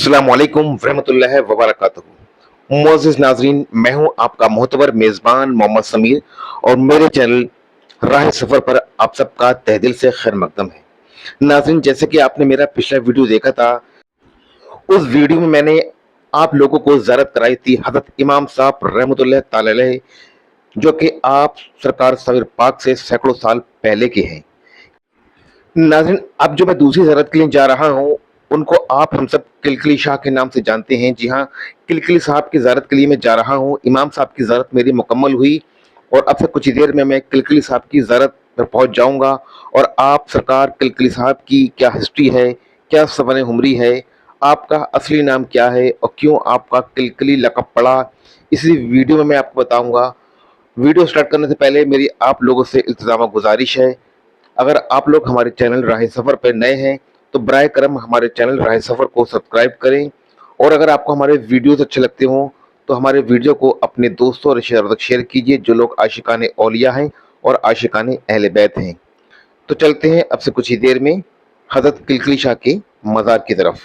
अस्सलाम वालेकुम रहमतुल्लाहि व बरकातहू। मुअज़्ज़िज़ नाज़रीन, मैं हूं आपका मोहतबर मेज़बान मोहम्मद समीर और मेरे चैनल राह सफ़र पर आप सबका तहे दिल से खैर मकदम है। नाज़रीन, जैसे कि आपने मेरा पिछला वीडियो देखा था, उस वीडियो में मैंने आप लोगों को ज़ियारत कराई थी हज़रत इमाम साहब रहमतुल्लाहि तआला अलैह, जो कि आप सरकार सग़ीर पाक से सैकड़ों साल पहले के हैं। नाज़रीन, अब जो मैं दूसरी ज़ियारत के लिए जा रहा हूँ, उनको आप हम सब किलकिली शाह के नाम से जानते हैं। जी हाँ, किलकिली साहब की ज़ियारत के लिए मैं जा रहा हूँ। इमाम साहब की ज़ियारत मेरी मुकम्मल हुई और अब से कुछ ही देर में मैं किलकिली साहब की ज़ियारत पर पहुँच जाऊँगा और आप सरकार किलकिली साहब की क्या हिस्ट्री है, क्या सवन उमरी है, आपका असली नाम क्या है और क्यों आपका किलकिली लक़ब पड़ा, इसी वीडियो में मैं आपको बताऊँगा। वीडियो स्टार्ट करने से पहले मेरी आप लोगों से इल्तिज़ामा गुजारिश है, अगर आप लोग हमारे चैनल राह सफ़र पर नए हैं तो बराए करम हमारे चैनल राह सफ़र को सब्सक्राइब करें और अगर आपको हमारे वीडियोस अच्छे लगते हों तो हमारे वीडियो को अपने दोस्तों और रिश्तेदारों तक शेयर कीजिए, जो लोग आशिकाने औलिया हैं और आशिकाने अहले बैत हैं। तो चलते हैं अब से कुछ ही देर में हज़रत किलकिली शाह के मज़ार की तरफ।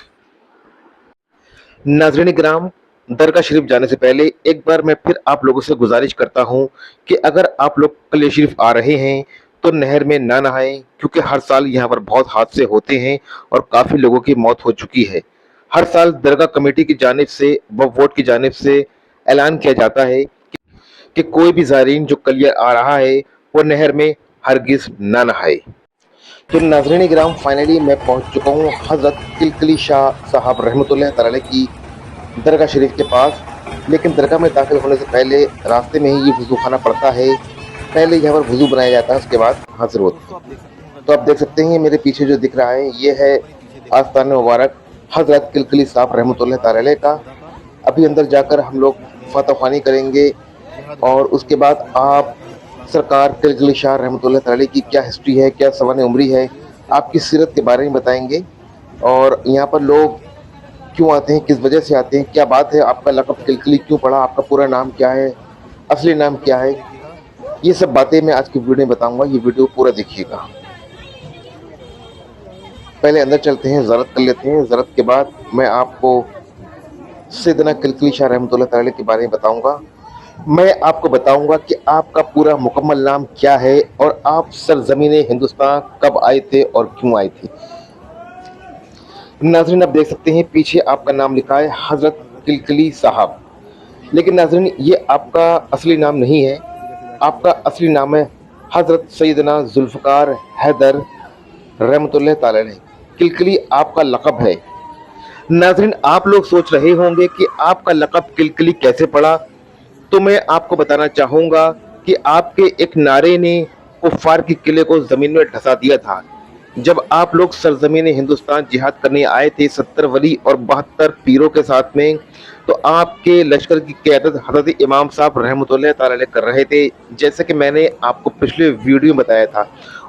नाज़रीन किराम, दरगाह शरीफ जाने से पहले एक बार मैं फिर आप लोगों से गुजारिश करता हूं कि अगर आप लोग कलिया शरीफ आ रहे हैं तो नहर में ना नहाएं, क्योंकि हर साल यहाँ पर बहुत हादसे होते हैं और काफ़ी लोगों की मौत हो चुकी है। हर साल दरगाह कमेटी की जानिब से व वोट की जानिब से ऐलान किया जाता है कि कोई भी ज़ायरीन जो कलिया आ रहा है वो नहर में हरगिज़ ना नहाए। तो नाज़रीन किराम, फाइनली मैं पहुँच चुका हूँ हज़रत किलकिली शाह साहब रहमतुल्लाह तआला अलैह की दरगाह शरीफ के पास। लेकिन दरगाह में दाखिल होने से पहले रास्ते में ही ये वज़ू खाना पड़ता है। पहले यहाँ पर वज़ू बनाया जाता है, उसके बाद हाजिर होते हैं। तो आप देख सकते हैं मेरे पीछे जो दिख रहा है ये है आस्तान मुबारक हज़रत किलकिली साहब रहमतुल्लाह तआला अलैह का। अभी अंदर जाकर हम लोग फ़तह ख़्वानी करेंगे और उसके बाद आप सरकार किलकिली शाह रहमतुल्लाह तआला अलैह की क्या हिस्ट्री है, क्या सवन उमरी है, आपकी सीरत के बारे में बताएंगे और यहाँ पर लोग क्यों आते हैं, किस वजह से आते हैं, क्या बात है, आपका लक़ब किलकिली क्यों पड़ा, आपका पूरा नाम क्या है, असली नाम क्या है, ये सब बातें मैं आज की वीडियो में बताऊंगा। ये वीडियो पूरा देखिएगा। पहले अंदर चलते हैं, ज़ियारत कर लेते हैं। ज़ियारत के बाद मैं आपको सैयदना किलकिली शाह रहमतुल्लाह तआला के बारे में बताऊंगा। मैं आपको बताऊंगा कि आपका पूरा मुकम्मल नाम क्या है और आप सरज़मीन हिंदुस्तान कब आए थे और क्यों आए थे। नाज़रीन, आप देख सकते हैं पीछे आपका नाम लिखा है हज़रत किलकिली साहब, लेकिन नाज़रीन ये आपका असली नाम नहीं है। आपका असली नाम है हज़रत सैयदना जुल्फ़िकार हैदर रहमतुल्लाह तआला अलैह। किलकिली आपका लक़ब है। नाज़रीन, आप लोग सोच रहे होंगे कि आपका लक़ब किलकिली कैसे पड़ा, तो मैं आपको बताना चाहूँगा कि आपके एक नारे ने कुफ़ार के किले को ज़मीन में धंसा दिया था। जब आप लोग सरज़मीन हिंदुस्तान जिहाद करने आए थे 70 वली और 72 पीरों के साथ में, तो आपके लश्कर की क़यादत हज़रत इमाम साहब रहमतुल्लाह तआला अलैह कर रहे थे। जैसे कि मैंने आपको पिछले वीडियो में बताया था,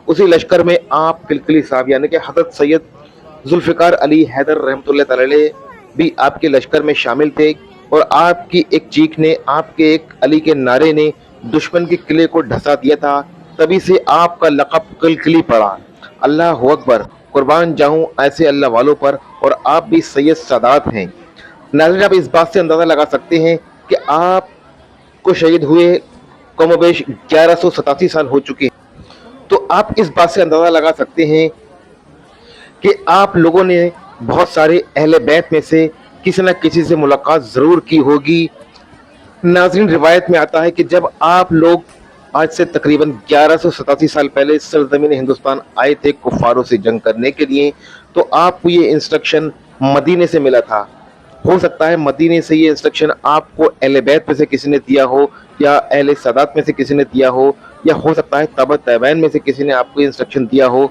उसी लश्कर में आप किलकिली साहब यानी कि हज़रत सैयद जुल्फ़िकार अली हैदर रहमतुल्लाह तआला अलैह भी आपके लश्कर में शामिल थे और आपकी एक चीख ने, आपके एक अली के नारे ने दुश्मन के किले को धंसा दिया था। तभी से आपका लक़ब किलकिली पड़ा। अल्लाह अकबर, कुर्बान जाऊं ऐसे अल्लाह वालों पर, और आप भी सैयद सादात हैं। नाज़रीन, आप इस बात से अंदाज़ा लगा सकते हैं कि आप को शहीद हुए कमोबेश 1187 साल हो चुके हैं। तो आप इस बात से अंदाज़ा लगा सकते हैं कि आप लोगों ने बहुत सारे अहले बैत में से किसी न किसी से मुलाकात ज़रूर की होगी। नाज़रीन, रिवायत में आता है कि जब आप लोग आज से तकरीबन 1187 साल पहले सरज़मीन हिंदुस्तान आए थे कुफ़ारों से जंग करने के लिए, तो आपको ये इंस्ट्रक्शन मदीने से मिला था। हो सकता है मदीने से ये इंस्ट्रक्शन आपको अहले बैत में से किसी ने दिया हो या अहले सादात में से किसी ने दिया हो, या हो सकता है तबा तैबैन में से किसी ने आपको इंस्ट्रक्शन दिया हो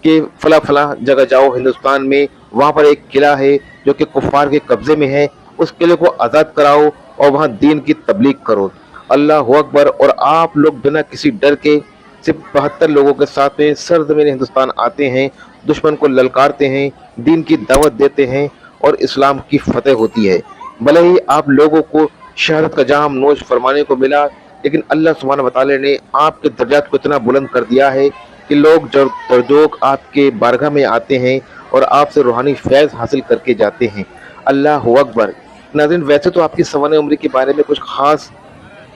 कि फ़ला फ़ला जगह जाओ हिंदुस्तान में, वहाँ पर एक किला है जो कि कुफ़ार के कब्ज़े में है, उस किले को आज़ाद कराओ और वहाँ दीन की तबलीग करो। अल्लाह अकबर। और आप लोग बिना किसी डर के सिर्फ 72 लोगों के साथ में सरज़मीन हिंदुस्तान आते हैं, दुश्मन को ललकारते हैं, दीन की दावत देते हैं और इस्लाम की फतह होती है। भले ही आप लोगों को शहादत का जाम नोश फरमाने को मिला, लेकिन अल्लाह सुब्हानहू व तआला ने आपके दर्जात को इतना बुलंद कर दिया है कि लोग जब तरजोक आपके बारगाह में आते हैं और आपसे रूहानी फैज़ हासिल करके जाते हैं। अल्लाह अकबर। नाज़रीन, वैसे तो आपकी सवाने उम्र के बारे में कुछ खास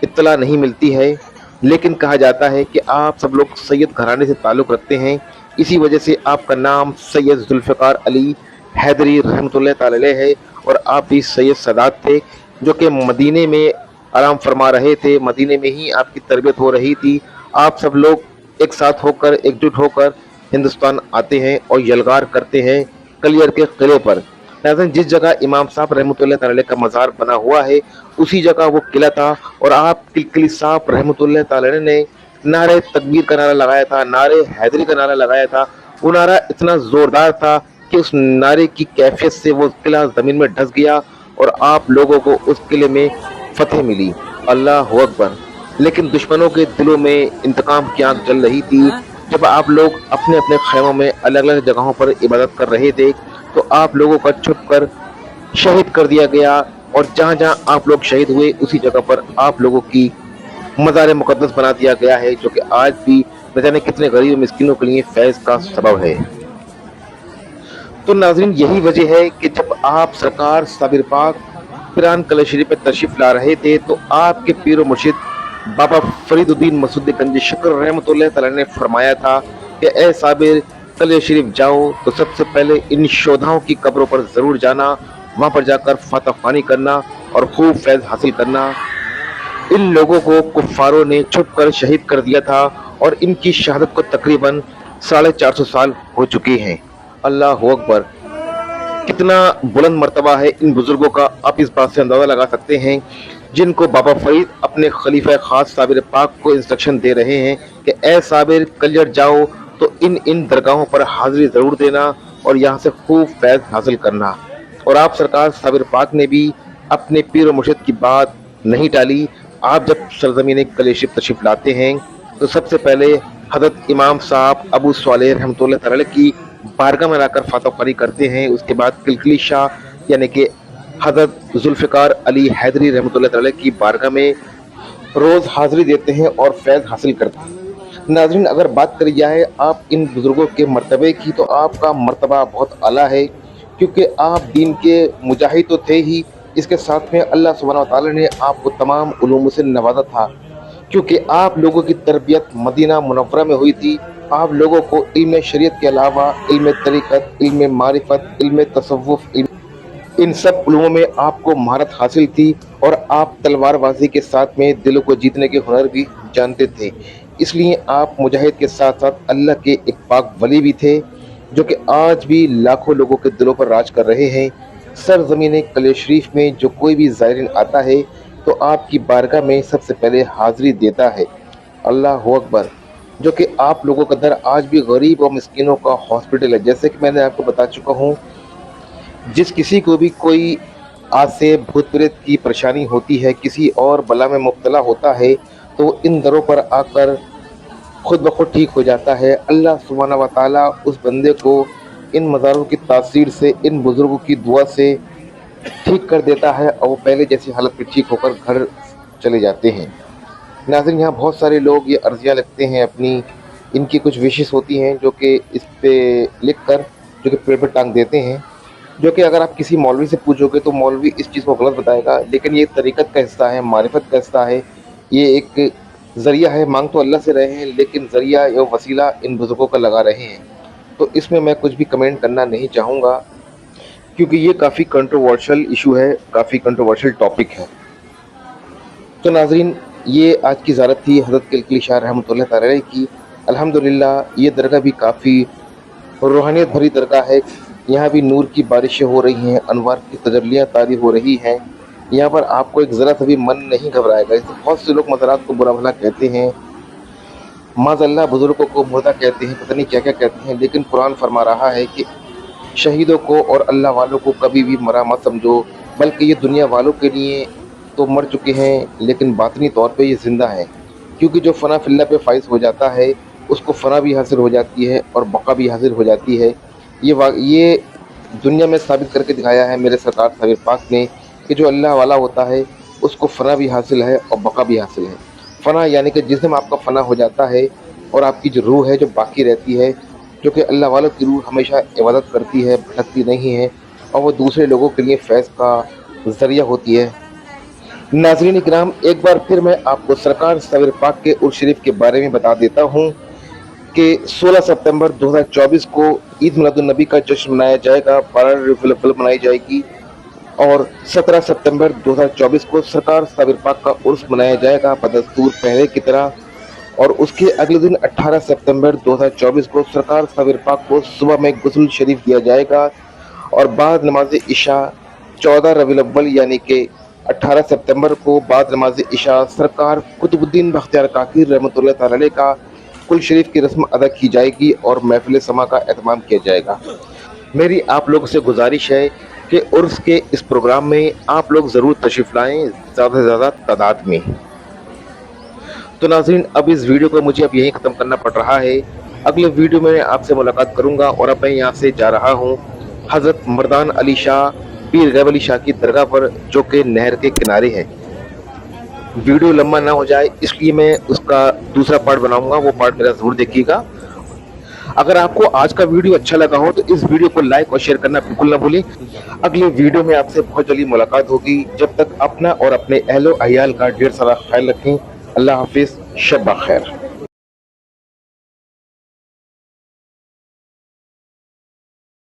इत्तला नहीं मिलती है, लेकिन कहा जाता है कि आप सब लोग सैयद घराने से ताल्लुक़ रखते हैं। इसी वजह से आपका नाम सैयद जुल्फ़िकार अली हैदरी रहमतुल्लाह ताला अलैह है, और आप भी सैयद सादात थे, जो कि मदीने में आराम फरमा रहे थे। मदीने में ही आपकी तरबियत हो रही थी। आप सब लोग एक साथ होकर, एकजुट होकर हिंदुस्तान आते हैं और यलगार करते हैं कलियर के किले पर। नाज़रीन, जिस जगह इमाम साहब रहमतुल्लाह ताला अलैह का मज़ार बना हुआ है, उसी जगह वो किला था, और आप किलकिली साहब रहमतुल्लाह ताला अलैह ने नारे तकबीर का नारा लगाया था, नारे हैदरी का नारा लगाया था। वो नारा इतना ज़ोरदार था कि उस नारे की कैफियत से वो किला ज़मीन में धंस गया, और आप लोगों को उस किले में फतेह मिली। अल्लाह अकबर। लेकिन दुश्मनों के दिलों में इंतकाम की आग जल रही थी। जब आप लोग अपने अपने खैमों में अलग अलग जगहों पर इबादत कर रहे थे, तो आप लोगों का छुप कर शहीद कर दिया गया, और जहाँ जहाँ आप लोग शहीद हुए, उसी जगह पर आप लोगों की मज़ार मुक़द्दस बना दिया गया है, जो कि आज भी न जाने कितने गरीब मिस्किनों के लिए फैज़ का सबब है। तो नाज़रीन, यही वजह है कि जब आप सरकार साबिर पाक पिरान कले शरीफ में तशरीफ़ ला रहे थे, तो आपके पीर व मुर्शिद बाबा फरीदुद्दीन मसूद गंज शक्र रहमतुल्लाह तआला ने फरमाया था कि ए साबिर, कले शरीफ जाओ तो सबसे पहले इन शोधाओं की कब्रों पर ज़रूर जाना, वहाँ पर जाकर फातह ख़्वानी करना और खूब फैज़ हासिल करना। इन लोगों को कुफ़ारों ने छुप कर शहीद कर दिया था, और इनकी शहादत को तकरीबन 450 साल हो चुके हैं। अल्लाह अकबर। कितना बुलंद मर्तबा है इन बुजुर्गों का, आप इस बात से अंदाज़ा लगा सकते हैं, जिनको बाबा फरीद अपने खलीफा खास साबिर पाक को इंस्ट्रक्शन दे रहे हैं कि ए साबिर, कलियर जाओ तो इन इन दरगाहों पर हाजिरी ज़रूर देना और यहाँ से खूब फैज़ हासिल करना। और आप सरकार साबिर पाक ने भी अपने पीर व मुर्शिद की बात नहीं टाली। आप जब सरज़मीन कले शरीफ तशरीफ़ लाते हैं, तो सबसे पहले हज़रत इमाम साहब अबू स्वालेह रहमतुल्लाह तआला की बारगाह में लाकर फातह ख़्वानी करते हैं। उसके बाद किलकिली शाह यानी कि हज़रत जुल्फ़िकार अली हैदरी रहमतुल्लाह तआला की बारगाह में रोज़ हाज़िरी देते हैं और फैज़ हासिल करते हैं। नाज़रीन, अगर बात करी जाए आप इन बुज़ुर्गों के मर्तबे की, तो आपका मर्तबा बहुत आला है, क्योंकि आप दीन के मुजाहिद तो थे ही, इसके साथ में अल्लाह सुब्हानहू व तआला ने आपको तमाम उलूम से नवाजा था, क्योंकि आप लोगों की तरबियत मदीना मुनव्वरा में हुई थी। आप लोगों को इल्म शरीयत के अलावा इल्म तरीक़त, इल्म मारिफत, इल्म तसव्वुफ़, इन सब उलूमों में आपको महारत हासिल थी, और आप तलवारबाजी के साथ में दिलों को जीतने के हुनर भी जानते थे। इसलिए आप मुजाहिद के साथ साथ अल्लाह के एक पाक वली भी थे, जो कि आज भी लाखों लोगों के दिलों पर राज कर रहे हैं। सरज़मीन कले शरीफ में जो कोई भी ज़ायरीन आता है, तो आपकी बारगाह में सबसे पहले हाज़िरी देता है। अल्लाह अकबर। जो कि आप लोगों का दर आज भी गरीब और मिस्किनों का हॉस्पिटल है। जैसे कि मैंने आपको बता चुका हूँ, जिस किसी को भी कोई आज से भूत प्रेत की परेशानी होती है, किसी और बला में मुब्तला होता है, तो इन दरों पर आकर खुद ब खुद ठीक हो जाता है। अल्लाह सुब्हानहू व तआला उस बंदे को इन मज़ारों की तासीर से, इन बुज़ुर्गों की दुआ से ठीक कर देता है, और वो पहले जैसी हालत में ठीक होकर घर चले जाते हैं। नाज़रीन, यहाँ बहुत सारे लोग ये अर्ज़ियाँ लिखते हैं अपनी, इनकी कुछ विशेष होती हैं, जो कि इस पे लिख कर जो कि पेड़ पर टांग देते हैं, जो कि अगर आप किसी मौलवी से पूछोगे तो मौलवी इस चीज़ को गलत बताएगा, लेकिन ये तरीक़त का हिस्सा है, मारिफत का हिस्सा है, ये एक ज़रिया है। मांग तो अल्लाह से रहे हैं, लेकिन ज़रिया या वसीला इन बुज़ुर्गों का लगा रहे हैं। तो इसमें मैं कुछ भी कमेंट करना नहीं चाहूँगा, क्योंकि ये काफ़ी कंट्रोवर्शियल इशू है, काफ़ी कंट्रोवर्शियल टॉपिक है। तो नाज़रीन, ये आज की ज़ियारत थी हज़रत किलकिली शाह रहमतुल्लाह तआला अलैह की। अल्हम्दुलिल्लाह ये दरगाह भी काफ़ी रूहानियत भरी दरगाह है। यहाँ भी नूर की बारिशें हो रही हैं, अनवार की तजल्लियाँ तारी हो रही हैं। यहाँ पर आपको एक ज़रा सा भी मन नहीं घबराएगा। जैसे बहुत से लोग मज़ारात को बुरा भला कहते हैं, माज़अल्लाह बुज़ुर्गों को मुर्दा कहते हैं, पता नहीं क्या क्या कहते हैं, लेकिन कुरान फरमा रहा है कि शहीदों को और अल्लाह वालों को कभी भी मरा मत समझो, बल्कि ये दुनिया वालों के लिए तो मर चुके हैं, लेकिन बातनी तौर पे ये ज़िंदा हैं। क्योंकि जो फ़ना फिल्लाह पे फ़ाइज़ हो जाता है, उसको फ़ना भी हासिल हो जाती है और बक़ा भी हासिल हो जाती है। ये दुनिया में साबित करके दिखाया है मेरे सरकार साबिर पाक ने, कि जो अल्लाह वाला होता है उसको फ़ना भी हासिल है और बक़ा भी हासिल है। फ़ना यानी कि जिस्म आपका फ़ना हो जाता है, और आपकी जो रूह है जो बाकी रहती है, जो कि अल्लाह वालों की रूह हमेशा इबादत करती है, भटकती नहीं है, اور وہ دوسرے लोگों کے लिए फैज़ का ज़रिया होती है। नाज़रीन इकराम, एक बार फिर मैं आपको सरकार सवेर पाक के उर्स शरीफ के बारे में बता देता हूँ कि 16 सितंबर 2024 को ईद मिलादुन नबी का जश्न मनाया जाएगा, 12 रबीउल अव्वल मनाई जाएगी और 17 सितंबर 2024 को सरकार सवेर पाक का उर्स मनाया जाएगा बदस्तूर पहले की तरह। और उसके अगले दिन 18 सितंबर 2024 को सरकार सवेर पाक को सुबह में गुस्ल शरीफ दिया जाएगा और बाद नमाज इशा 14 रबीउल अव्वल यानी कि 18 सितंबर को बाद नमाज इशा सरकार कुतुबुद्दीन बख्तियार काकी रहमतुल्लाह तआला अलैह का कुल शरीफ की रस्म अदा की जाएगी और महफिल समा का एहतमाम किया जाएगा। मेरी आप लोगों से गुजारिश है कि उर्स के इस प्रोग्राम में आप लोग ज़रूर तशरीफ़ लाएँ, ज़्यादा से ज़्यादा तादाद में। तो नाज़रीन, अब इस वीडियो को मुझे अब यहीं ख़त्म करना पड़ रहा है। अगले वीडियो में आपसे मुलाकात करूँगा और अब मैं यहाँ से जा रहा हूँ हज़रत मर्दान अली शाह पीर गैब अली शाह की दरगाह पर, जो कि नहर के किनारे है। वीडियो लंबा ना हो जाए इसलिए मैं उसका दूसरा पार्ट बनाऊंगा, वो पार्ट मेरा ज़रूर देखिएगा। अगर आपको आज का वीडियो अच्छा लगा हो तो इस वीडियो को लाइक और शेयर करना बिल्कुल ना भूलें। अगले वीडियो में आपसे बहुत जल्दी मुलाकात होगी। जब तक अपना और अपने अहलो अयाल का ढेर सारा ख्याल रखें। अल्लाह हाफिज़, शब खैर।